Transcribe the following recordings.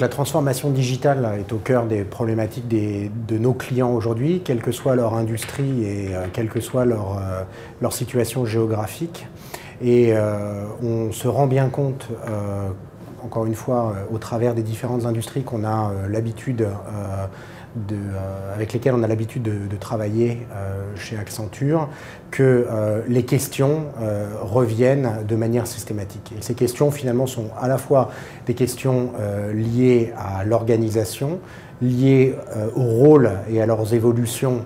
La transformation digitale est au cœur des problématiques de nos clients aujourd'hui, quelle que soit leur industrie et quelle que soit leur situation géographique. Et on se rend bien compte, encore une fois, au travers des différentes industries qu'on a l'habitude avec lesquelles on a l'habitude de travailler chez Accenture, que les questions reviennent de manière systématique. Et ces questions, finalement, sont à la fois des questions liées à l'organisation, liées au rôle et à leurs évolutions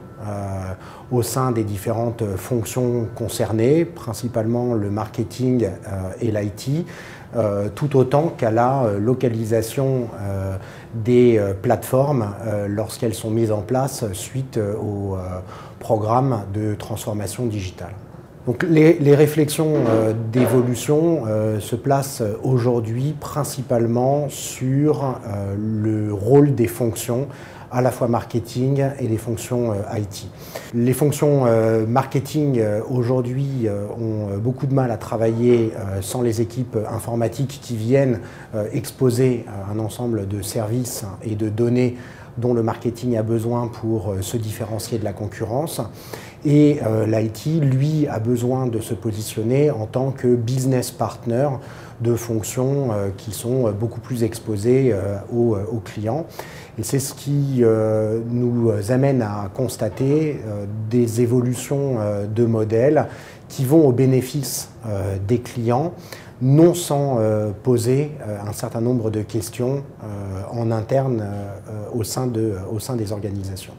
au sein des différentes fonctions concernées, principalement le marketing et l'IT, tout autant qu'à la localisation des plateformes lorsqu'elles sont mises en place suite au programme de transformation digitale. Donc les réflexions d'évolution se placent aujourd'hui principalement sur le rôle des fonctions, à la fois marketing et les fonctions IT. Les fonctions marketing aujourd'hui ont beaucoup de mal à travailler sans les équipes informatiques qui viennent exposer un ensemble de services et de données dont le marketing a besoin pour se différencier de la concurrence. Et l'IT, lui, a besoin de se positionner en tant que business partner de fonctions qui sont beaucoup plus exposées aux clients. Et c'est ce qui nous amène à constater des évolutions de modèles qui vont au bénéfice des clients, non sans poser un certain nombre de questions en interne au sein des organisations.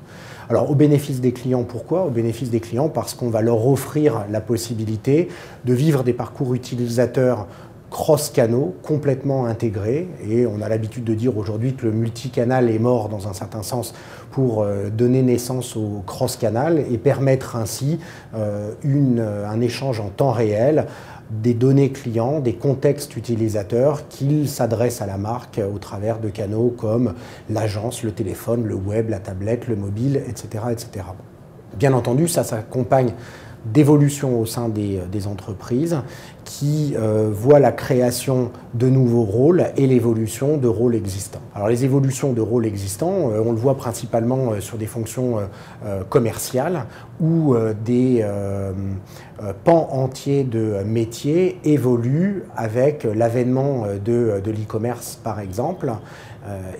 Alors au bénéfice des clients, pourquoi? Au bénéfice des clients parce qu'on va leur offrir la possibilité de vivre des parcours utilisateurs cross-canaux, complètement intégrés, et on a l'habitude de dire aujourd'hui que le multicanal est mort dans un certain sens pour donner naissance au cross-canal et permettre ainsi un échange en temps réel des données clients, des contextes utilisateurs qui s'adressent à la marque au travers de canaux comme l'agence, le téléphone, le web, la tablette, le mobile, etc. etc. Bien entendu, ça s'accompagne d'évolution au sein des entreprises qui voient la création de nouveaux rôles et l'évolution de rôles existants. Alors les évolutions de rôles existants, on le voit principalement sur des fonctions commerciales où des pans entiers de métiers évoluent avec l'avènement de l'e-commerce par exemple,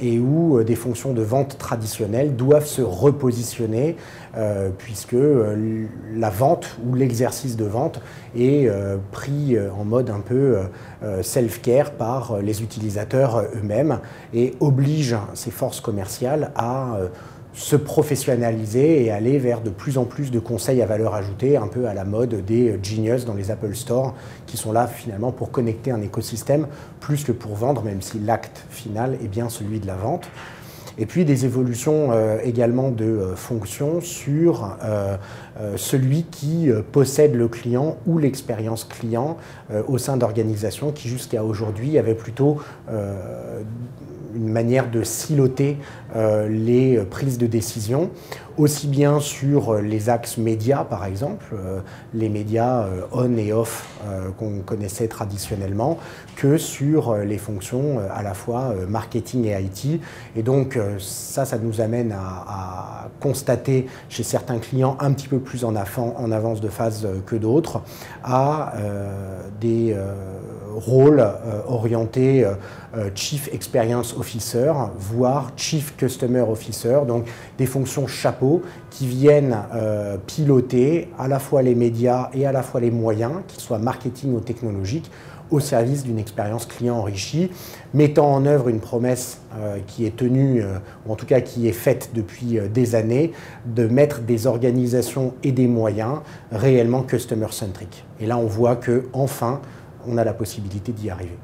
et où des fonctions de vente traditionnelles doivent se repositionner puisque la vente ou l'exercice de vente est pris en mode un peu self-care par les utilisateurs eux-mêmes et oblige ces forces commerciales à se professionnaliser et aller vers de plus en plus de conseils à valeur ajoutée, un peu à la mode des Genius dans les Apple Store, qui sont là finalement pour connecter un écosystème plus que pour vendre, même si l'acte final est bien celui de la vente. Et puis des évolutions également de fonctions sur celui qui possède le client ou l'expérience client au sein d'organisations qui jusqu'à aujourd'hui avaient plutôt une manière de siloter les prises de décision, aussi bien sur les axes médias par exemple, les médias on et off qu'on connaissait traditionnellement, que sur les fonctions à la fois marketing et IT. Et donc ça nous amène à constater chez certains clients un petit peu plus en avance de phase que d'autres, à des rôles orientés Chief Experience Officer, voire Chief Customer Officer, donc des fonctions chapeau qui viennent piloter à la fois les médias et à la fois les moyens, qu'ils soient marketing ou technologiques, au service d'une expérience client enrichie, mettant en œuvre une promesse qui est tenue, ou en tout cas qui est faite depuis des années, de mettre des organisations et des moyens réellement customer-centric. Et là, on voit qu'enfin, on a la possibilité d'y arriver.